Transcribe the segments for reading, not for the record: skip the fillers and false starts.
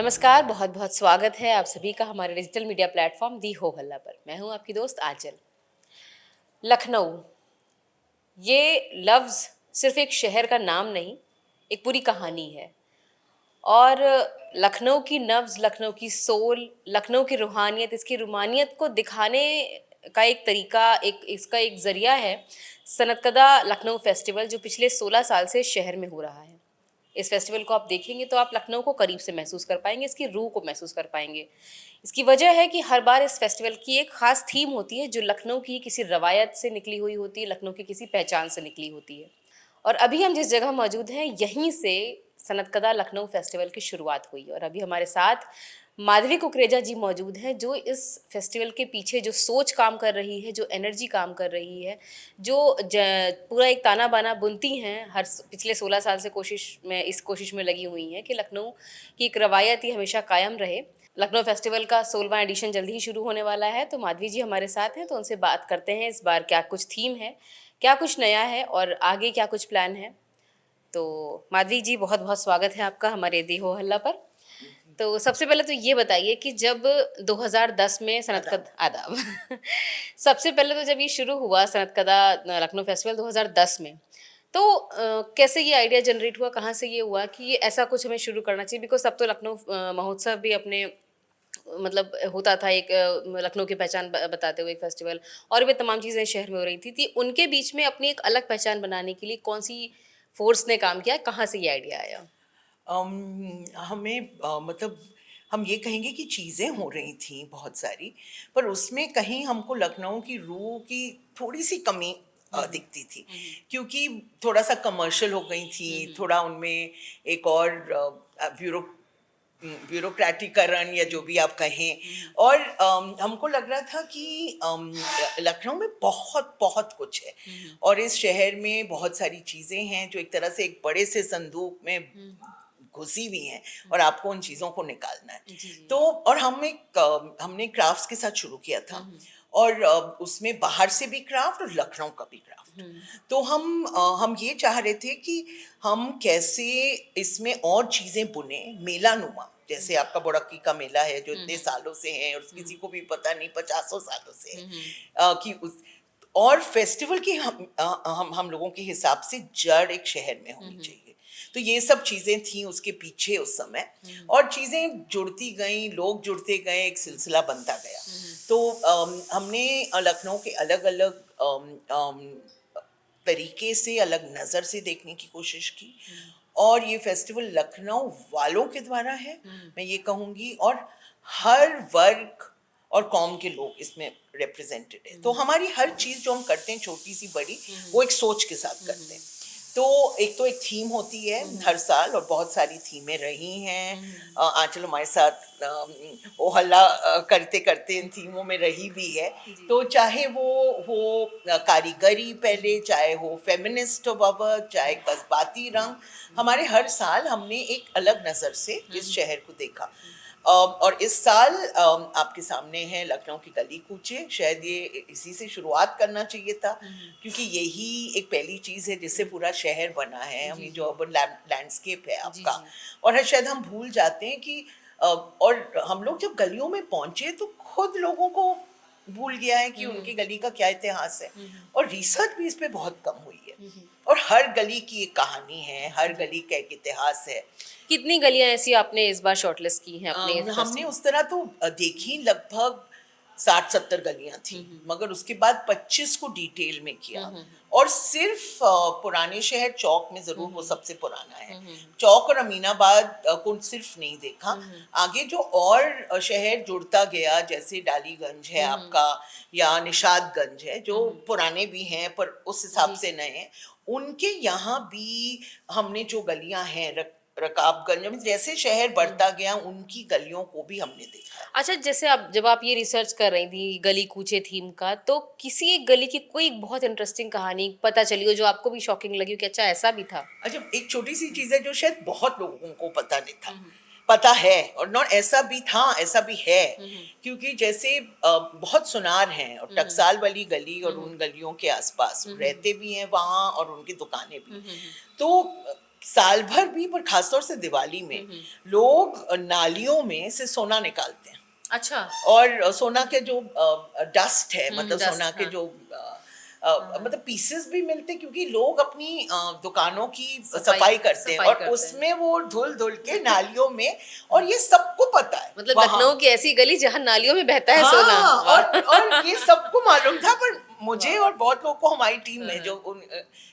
नमस्कार, बहुत बहुत स्वागत है आप सभी का हमारे डिजिटल मीडिया प्लेटफॉर्म दी हो हल्ला पर। मैं हूं आपकी दोस्त आंचल। लखनऊ, ये लफ्ज़ सिर्फ एक शहर का नाम नहीं, एक पूरी कहानी है। और लखनऊ की नब्ज़, लखनऊ की सोल, लखनऊ की रूहानियत, इसकी रूमानियत को दिखाने का एक तरीका, एक इसका एक ज़रिया है सनतकदा लखनऊ फेस्टिवल, जो पिछले 16 साल से शहर में हो रहा है। इस फेस्टिवल को आप देखेंगे तो आप लखनऊ को करीब से महसूस कर पाएंगे, इसकी रूह को महसूस कर पाएंगे। इसकी वजह है कि हर बार इस फेस्टिवल की एक खास थीम होती है जो लखनऊ की किसी रवायत से निकली हुई होती है, लखनऊ की किसी पहचान से निकली होती है। और अभी हम जिस जगह मौजूद हैं, यहीं से सनतकदा लखनऊ फेस्टिवल की शुरुआत हुई। और अभी हमारे साथ माधवी कुकरेजा जी मौजूद हैं, जो इस फेस्टिवल के पीछे जो सोच काम कर रही है, जो एनर्जी काम कर रही है, जो पूरा एक ताना बाना बुनती हैं, पिछले 16 साल से इस कोशिश में लगी हुई हैं कि लखनऊ की एक रवायत ही हमेशा कायम रहे। लखनऊ फेस्टिवल का 16वां एडिशन जल्दी ही शुरू होने वाला है, तो माधवी जी हमारे साथ हैं, तो उनसे बात करते हैं इस बार क्या कुछ थीम है, क्या कुछ नया है और आगे क्या कुछ प्लान है। तो माधवी जी, बहुत बहुत स्वागत है आपका हमारे दी हो हल्ला पर। तो सबसे पहले तो ये बताइए कि जब 2010 में सनतकदा आदाब सबसे पहले तो जब ये शुरू हुआ सनतकदा लखनऊ फेस्टिवल 2010 में, तो कैसे ये आइडिया जनरेट हुआ, कहाँ से ये हुआ कि ये ऐसा कुछ हमें शुरू करना चाहिए? बिकॉज़ तब तो लखनऊ महोत्सव भी अपने मतलब होता था एक लखनऊ की पहचान बताते हुए एक फेस्टिवल, और भी तमाम चीज़ें शहर में हो रही थी। उनके बीच में अपनी एक अलग पहचान बनाने के लिए कौन-सी फ़ोर्स ने काम किया? कहाँ से ये आइडिया आया? हमें मतलब हम ये कहेंगे कि चीज़ें हो रही थी बहुत सारी, पर उसमें कहीं हमको लखनऊ की रूह की थोड़ी-सी कमी हुँ, हुँ। दिखती थी। हुँ, हुँ। क्योंकि थोड़ा-सा कमर्शियल हो गई हुँ, थी, हुँ। थोड़ा उनमें एक और ब्यूरोक्रेटिकरण या जो हुँ, भी आप कहें। हुँ, हुँ। और हमको लग रहा था कि लखनऊ में बहुत-बहुत कुछ है हुँ, हुँ। और इस शहर में बहुत सारी चीज़ें हैं जो एक तरह से एक बड़े से संदूक में हुँ, घुसी हुई हैं हुँ। और आपको उन चीज़ों को निकालना है। जी, जी। तो और हमने क्राफ्ट्स के साथ शुरू किया हुँ, था हुँ। और उसमें बाहर से भी क्राफ्ट और लखनऊ का भी क्राफ्ट। हुँ, तो हम ये चाह रहे थे कि हम कैसे इसमें और चीज़ें बुने मेलानुमा, हुँ। जैसे आपका बुड़क्की का मेला है जो हुँ, इतने हुँ। सालों से है और हुँ, किसी को भी पता नहीं पचासों सालों से है। हुँ, हुँ। कि उस और फेस्टिवल की हम लोगों के हिसाब से जड़ एक शहर में हुँ, होनी हुँ। चाहिए। तो ये सब चीज़ें थी उसके पीछे उस समय हुँ, हुँ। और चीज़ें जुड़ती गईं, लोग जुड़ते गए, एक सिलसिला बनता गया। हुँ, हुँ। तो हमने लखनऊ के अलग-अलग तरीके से, अलग नज़र से देखने की कोशिश की हुँ, और ये फेस्टिवल लखनऊ वालों के द्वारा है, हुँ। मैं ये कहूँगी, और हर वर्ग और कौम के लोग इसमें रिप्रेजेंटेड है। हुँ, तो हुँ। हमारी हर चीज़ जो हम करते हैं छोटी-सी बड़ी, हुँ, हुँ। वो एक सोच के साथ हुँ, करते हुँ। हैं। तो एक थीम होती है हुँ, हुँ। हर साल और बहुत सारी थीमें रही हैं। हुँ, हुँ। आंचल हमारे साथ ओ हल्ला करते-करते इन थीमों में रही भी है। जी। तो चाहे वो हो कारीगरी हुँ, पहले, हुँ। चाहे हो फेमिनिस्ट वर्क, चाहे हुँ, जज़्बाती रंग, हुँ। हमारे हर साल हमने एक अलग नज़र से हुँ, इस हुँ। शहर को देखा। हुँ। और इस साल आपके सामने है लखनऊ की गली कूचे, शायद ये इसी से शुरुआत करना चाहिए था, हुँ, हुँ। क्योंकि यही एक पहली चीज़ है जिससे हुँ। पूरा शहर बना है, हम जी, ये जो जी। अर्बन लैंडस्केप है जी, आपका। जी। और शायद हम भूल जाते हैं कि और हम लोग जब गलियों में पहुँचे तो खुद लोगों को भूल गया है कि हुँ, हुँ। उनकी गली का क्या इतिहास है, हुँ, हुँ। और रिसर्च भी इस पे बहुत कम हुई है। हुँ, हुँ। और हर गली की एक कहानी है, हर जी। गली का एक इतिहास है। कितनी गलियाँ ऐसी आपने इस बार शॉर्टलिस्ट की हैं अपने हमने फेस्टिवल? उस तरह तो देखी लगभग 60-70 गलियां थी, हुँ, हुँ। मगर उसके बाद 25 को डिटेल में हुँ, किया। हुँ। और सिर्फ पुराने शहर चौक में हुँ, ज़रूर वो हुँ। सबसे पुराना है। हुँ, हुँ। चौक और अमीनाबाद को सिर्फ नहीं देखा। हुँ, हुँ। आगे जो और शहर जुड़ता गया, जैसे डालीगंज है हुँ, हुँ। आपका या निशादगंज है, हुँ, जो हुँ। पुराने भी हैं पर उस हिसाब जी, से जी। नए हैं। उनके यहाँ भी हमने जो गलियां हैं, रकाबगंज में, जैसे शहर हुँ। बढ़ता गया उनकी गलियों को भी हमने देखा है। अच्छा, जैसे आप जब आप ये रिसर्च कर रही थी गली कूचे थीम का, तो किसी एक गली की कोई एक बहुत इंटरेस्टिंग कहानी पता चली हो जो आपको भी शॉकिंग लगी हो कि अच्छा ऐसा भी था? अच्छा, एक छोटी-सी हुँ। चीज़ है जो शायद बहुत लोगों को पता नहीं था। हुँ, हुँ। पता है और नॉट ऐसा भी था, ऐसा भी है, हुँ, हुँ। क्योंकि जैसे बहुत सुनार हैं और हुँ, हुँ। टकसाल वाली गली हुँ, और हुँ। उन गलियों के आस-पास हुँ, हुँ। रहते भी हैं वहाँ और उनकी दुकानें भी। हुँ, हुँ, हुँ। तो साल भर भी, पर खासतौर से दिवाली में लोग नालियों में से सोना निकालते हैं। अच्छा। और सोना के जो डस्ट है, मतलब डस्ट, सोना के हाँ। जो मतलब पीसेस भी मिलते हैं, क्योंकि लोग अपनी दुकानों की सफाई करते हैं सफाई और करते हैं। उसमें वो धुल धुल के नालियों में, और ये सबको पता है मतलब वहाँ। लखनऊ की ऐसी गली जहाँ नालियों में बहता है सोना। हाँ, वाह! और ये सबको मालूम था, पर मुझे वाह! और बहुत लोगों को हमारी टीम में हाँ, जो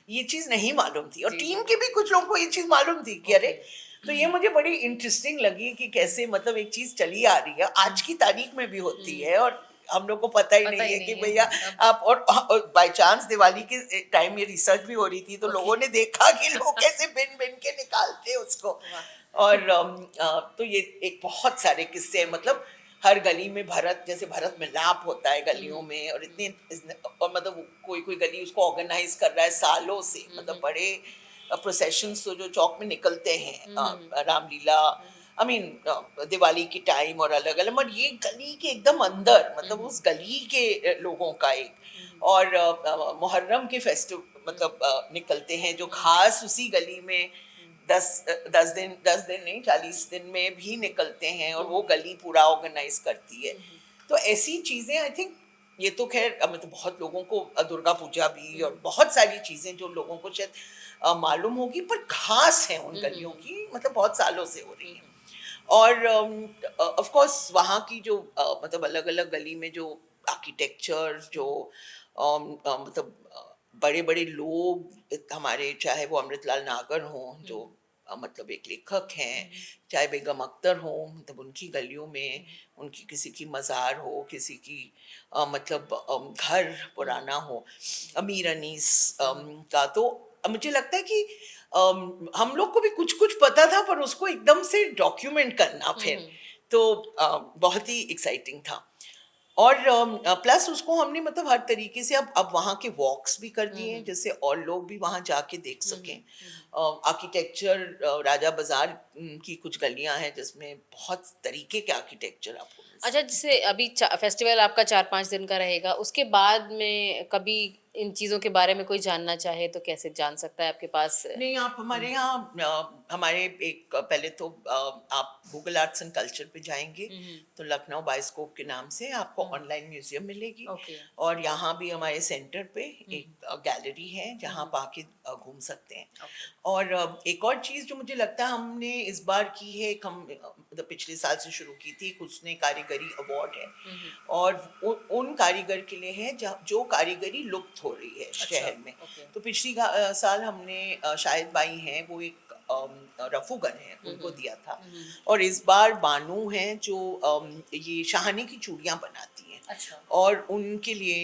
ये चीज नहीं मालूम थी, और जी, टीम जी। के भी कुछ लोगों को ये चीज मालूम थी कि अरे, ओके। तो ये मुझे बड़ी इंटरेस्टिंग लगी कि कैसे मतलब एक चीज चली आ रही है, आज की तारीख में भी होती है, और हम लोग को पता ही पता नहीं ही है कि नहीं है। भैया अब आप, और बाय चांस दिवाली के टाइम ये रिसर्च भी हो रही थी, तो ओके। लोगों ने देखा कि लोग कैसे बिन बिन के निकालते हैं उसको। वाह! और तो ये एक बहुत सारे किस्से हैं, मतलब हर गली में भरत, जैसे भरत मिलाप होता है गलियों में, और और मतलब कोई कोई गली उसको ऑर्गेनाइज कर रहा है सालों से, मतलब बड़े प्रोसेशंस तो जो चौक में निकलते हैं, रामलीला, आई मीन दिवाली के टाइम, और अलग अलग, और ये गली के एकदम अंदर, मतलब उस गली के लोगों का एक, और मुहर्रम के फेस्टिव मतलब निकलते हैं जो खास उसी गली में 10 दिन नहीं, 40 दिन में भी निकलते हैं, और वो गली पूरा ऑर्गेनाइज करती है। तो ऐसी चीजें आई थिंक, ये तो खैर मतलब बहुत लोगों को दुर्गा पूजा भी, और बहुत सारी चीजें जो लोगों को शायद मालूम होगी, पर खास है उन गलियों की, मतलब बहुत सालों से हो रही है। और ऑफ कोर्स वहाँ की जो मतलब अलग अलग गली में जो आर्किटेक्चर, जो मतलब बड़े बड़े लोग हमारे, चाहे वो अमृतलाल नागर हों जो मतलब एक लेखक हैं, चाहे बेगम अख्तर हो, मतलब उनकी गलियों में उनकी किसी की मज़ार हो, किसी की मतलब घर पुराना हो, अमीर अनीस का, तो मुझे लगता है कि हम लोग को भी कुछ कुछ पता था, पर उसको एकदम से डॉक्यूमेंट करना फिर, तो बहुत ही एक्साइटिंग था। और प्लस उसको हमने मतलब हर तरीके से, अब वहाँ के वॉक्स भी कर दिए हैं, जैसे और लोग भी वहाँ जाके देख सकें। आर्किटेक्चर, राजा बाजार की कुछ गलियां हैं जिसमें बहुत तरीके के आर्किटेक्चर आपको मिल अच्छा, सकते जैसे अभी फेस्टिवल आपका 4-5 दिन का रहेगा, उसके बाद में कभी इन चीज़ों के बारे में कोई जानना चाहे तो कैसे जान सकता है आपके पास? नहीं, आप हमारे यहाँ हमारे एक पहले तो आप गूगल आर्ट्स एंड कल्चर पे जाएंगे, तो लखनऊ बायोस्कोप के नाम से आपको ऑनलाइन म्यूजियम मिलेगी। ओके। और यहाँ भी हमारे सेंटर पे एक गैलरी है जहाँ आप आके घूम सकते हैं। ओके। और एक और चीज़ जो मुझे लगता है हमने इस बार की है, मतलब पिछले साल से शुरू की थी, हुस्ने कारीगरी अवार्ड है, और उन कारीगर के लिए है जो कारीगरी लुप्त हो रही है अच्छा, शहर में। ओके। तो पिछली साल हमने शाहिद बाई हैं, वो एक रफूगन है, उनको दिया था। और इस बार बानू हैं जो ये शाहनी की चूड़ियाँ बनाती हैं, अच्छा। और उनके लिए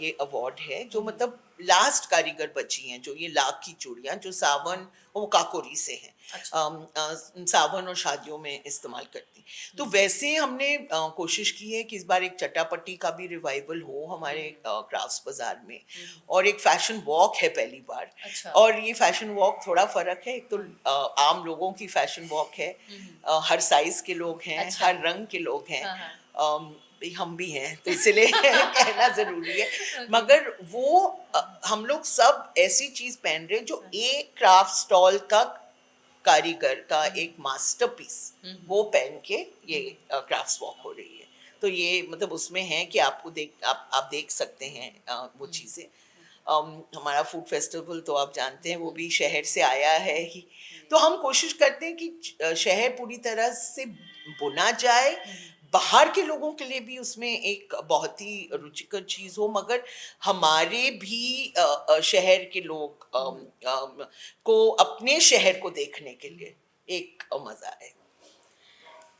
ये अवार्ड है, जो मतलब लास्ट कारीगर बची हैं, जो ये लाख की चूड़ियाँ जो सावन, वो काकोरी से हैं, अच्छा। सावन और शादियों में इस्तेमाल करती। तो वैसे हमने कोशिश की है कि इस बार एक चटापट्टी का भी रिवाइवल हो हमारे क्राफ्ट्स बाजार में, और एक फैशन वॉक है पहली बार। अच्छा। और ये फैशन वॉक थोड़ा फर्क है, एक तो आम लोगों की फैशन वॉक है, हर साइज के लोग हैं, अच्छा। हर रंग के लोग हैं, हाँ, हाँ। हम भी हैं, तो इसलिए कहना जरूरी है। मगर वो हम लोग सब ऐसी चीज पहन रहे हैं जो एक क्राफ्ट स्टॉल का कारीगर का एक मास्टरपीस, वो पहन के ये क्राफ्ट्स वॉक हो रही है। तो ये मतलब उसमें है कि आपको आप देख सकते हैं वो चीज़ें। हमारा फूड फेस्टिवल तो आप जानते हैं, वो भी शहर से आया है ही। तो हम कोशिश करते हैं कि शहर पूरी तरह से बुना जाए, बाहर के लोगों के लिए भी उसमें एक बहुत ही रुचिकर चीज हो, मगर हमारे भी शहर के लोग को अपने शहर को देखने के लिए एक मजा है।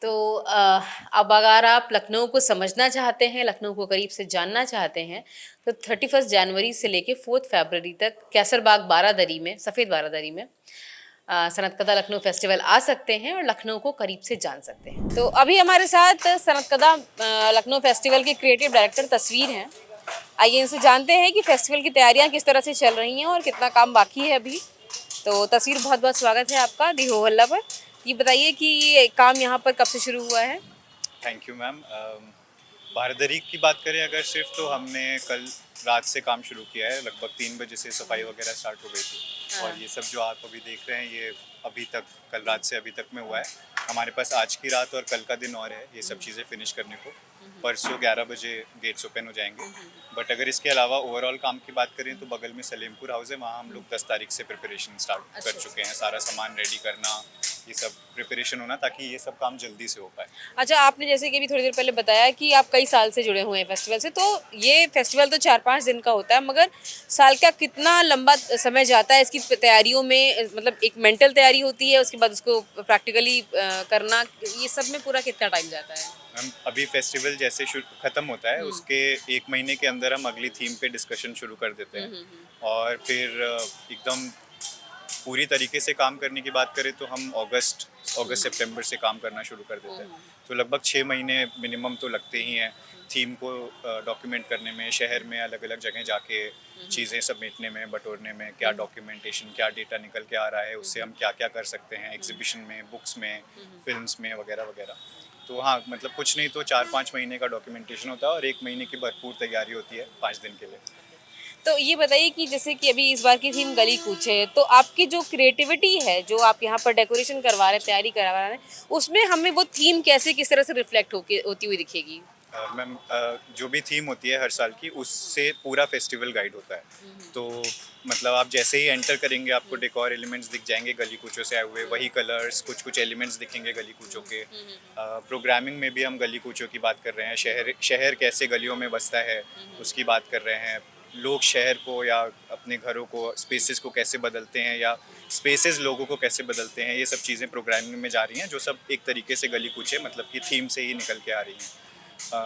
तो अब अगर आप लखनऊ को समझना चाहते हैं, लखनऊ को करीब से जानना चाहते हैं, तो 31 जनवरी से लेके 4 फरवरी तक कैसरबाग बारादरी में, सफ़ेद बारादरी में सनतकदा लखनऊ फेस्टिवल आ सकते हैं और लखनऊ को करीब से जान सकते हैं। तो अभी हमारे साथ सनतकदा लखनऊ फेस्टिवल के क्रिएटिव डायरेक्टर तस्वीर हैं। आइए इनसे जानते हैं कि फेस्टिवल की तैयारियां किस तरह से चल रही हैं और कितना काम बाकी है अभी। तो तस्वीर, बहुत बहुत स्वागत है आपका दी हो हल्ला पर। ये बताइए कि ये काम यहाँ पर कब से शुरू हुआ है? Thank you ma'am. बारदरी की बात करें अगर सिर्फ, तो हमने कल रात से काम शुरू किया है। लगभग 3 बजे से सफाई वगैरह स्टार्ट हो गई थी। और ये सब जो आप अभी देख रहे हैं ये अभी तक, कल रात से अभी तक में हुआ है। हमारे पास आज की रात और कल का दिन और है ये सब चीज़ें फिनिश करने को। परसों 11 बजे गेट्स ओपन हो जाएंगे। बट अगर इसके अलावा ओवरऑल काम की बात करें तो बगल में सलेमपुर हाउस है, वहाँ हम लोग 10 तारीख से प्रिपरेशन स्टार्ट कर चुके हैं। सारा सामान रेडी करना, ये सब प्रिपरेशन होना ताकि ये सब काम जल्दी से हो पाए। अच्छा, आपने जैसे कि अभी थोड़ी देर पहले बताया कि आप कई साल से जुड़े हुए हैं फेस्टिवल से, तो ये फेस्टिवल तो 4-5 दिन का होता है, मगर साल का कितना लंबा समय जाता है इसकी तैयारियों में? मतलब एक मेंटल तैयारी होती है, उसके बाद उसको प्रैक्टिकली करना, ये सब में पूरा कितना टाइम जाता है? हम अभी फेस्टिवल जैसे ख़त्म होता है उसके 1 महीने के अंदर हम अगली थीम पे डिस्कशन शुरू कर देते हैं। और फिर एकदम पूरी तरीके से काम करने की बात करें तो हम अगस्त सितंबर से काम करना शुरू कर देते हैं। तो लगभग 6 महीने मिनिमम तो लगते ही हैं थीम को डॉक्यूमेंट करने में, शहर में अलग अलग जगह जाके चीज़ें समेटने में, बटोरने में, क्या डॉक्यूमेंटेशन, क्या डेटा निकल के आ रहा है, उससे हम क्या क्या कर सकते हैं एग्जीबिशन में, बुक्स में, फिल्म्स में वगैरह वगैरह। तो हाँ, मतलब कुछ नहीं तो 4-5 महीने का डॉक्यूमेंटेशन होता है और 1 महीने की भरपूर तैयारी होती है 5 दिन के लिए। तो ये बताइए कि जैसे कि अभी इस बार की थीम गली कूच है, तो आपकी जो क्रिएटिविटी है, जो आप यहाँ पर डेकोरेशन करवा रहे हैं, तैयारी करवा रहे हैं, उसमें हमें वो थीम कैसे, किस तरह से रिफ्लेक्ट होती हुई दिखेगी? मैम, जो भी थीम होती है हर साल की, उससे पूरा फेस्टिवल गाइड होता है। तो मतलब आप जैसे ही एंटर करेंगे आपको डेकोर एलिमेंट्स दिख जाएंगे गली कूचों से आए हुए, वही कलर्स, कुछ कुछ एलिमेंट्स दिखेंगे गली कूचों के। प्रोग्रामिंग में भी हम गली कूचों की बात कर रहे हैं, शहर कैसे गलियों में बसता है उसकी बात कर रहे हैं। लोग शहर को या अपने घरों को, स्पेसेस को कैसे बदलते हैं या स्पेसेस लोगों को कैसे बदलते हैं, ये सब चीज़ें प्रोग्रामिंग में जा रही हैं, जो सब एक तरीके से गली कूचे मतलब कि थीम से ही निकल के आ रही हैं।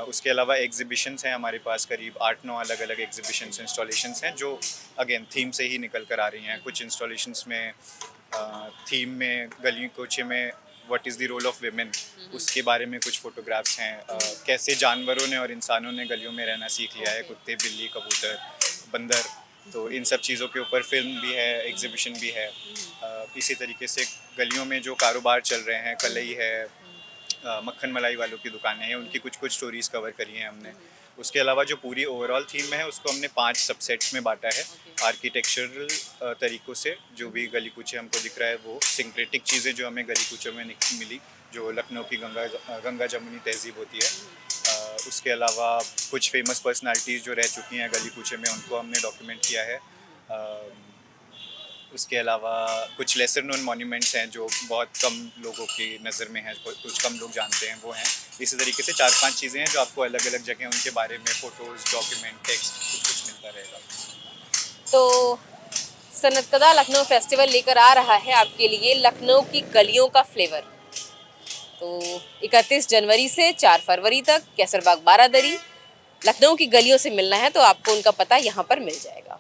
उसके अलावा एग्जीबिशंस हैं हमारे पास, करीब 8-9 अलग अलग एग्जीबिशंस इंस्टॉलेशंस हैं जो अगेन थीम से ही निकल कर आ रही हैं। कुछ इंस्टॉलेशंस में थीम में गली कोचे में what is the role of women, उसके बारे में कुछ फोटोग्राफ्स हैं। कैसे जानवरों ने और इंसानों ने गलियों में रहना सीख लिया है, कुत्ते, बिल्ली, कबूतर, बंदर, तो इन सब चीज़ों के ऊपर फिल्म भी है, एग्जीबिशन भी है। इसी तरीके से गलियों में जो कारोबार चल रहे हैं, कलई है, मक्खन मलाई वालों की दुकानें हैं, उनकी कुछ कुछ स्टोरीज़ कवर करी हैं हमने। उसके अलावा जो पूरी ओवरऑल थीम है उसको हमने 5 सबसेट्स में बांटा है। आर्किटेक्चरल तरीक़ों से जो भी गली कूचे हमको दिख रहा है, वो सिंक्रेटिक चीज़ें जो हमें गली कूचों में मिली, जो लखनऊ की गंगा जमुनी तहज़ीब होती है। उसके अलावा कुछ फेमस पर्सनालिटीज़ जो रह चुकी हैं गली कूचे में, उनको हमने डॉक्यूमेंट किया है। उसके अलावा कुछ लेसर नोन मॉन्यूमेंट्स हैं जो बहुत कम लोगों की नज़र में हैं, कुछ कम लोग जानते हैं, वो हैं। इसी तरीके से 4-5 चीज़ें हैं जो आपको अलग अलग जगह उनके बारे में फ़ोटोज़, डॉक्यूमेंट, टेक्स्ट कुछ कुछ मिलता रहेगा। तो सनतकदा लखनऊ फेस्टिवल लेकर आ रहा है आपके लिए लखनऊ की गलियों का फ्लेवर। तो 31 जनवरी से 4 फरवरी तक कैसरबाग बारादरी लखनऊ की गलियों से मिलना है तो आपको उनका पता यहाँ पर मिल जाएगा।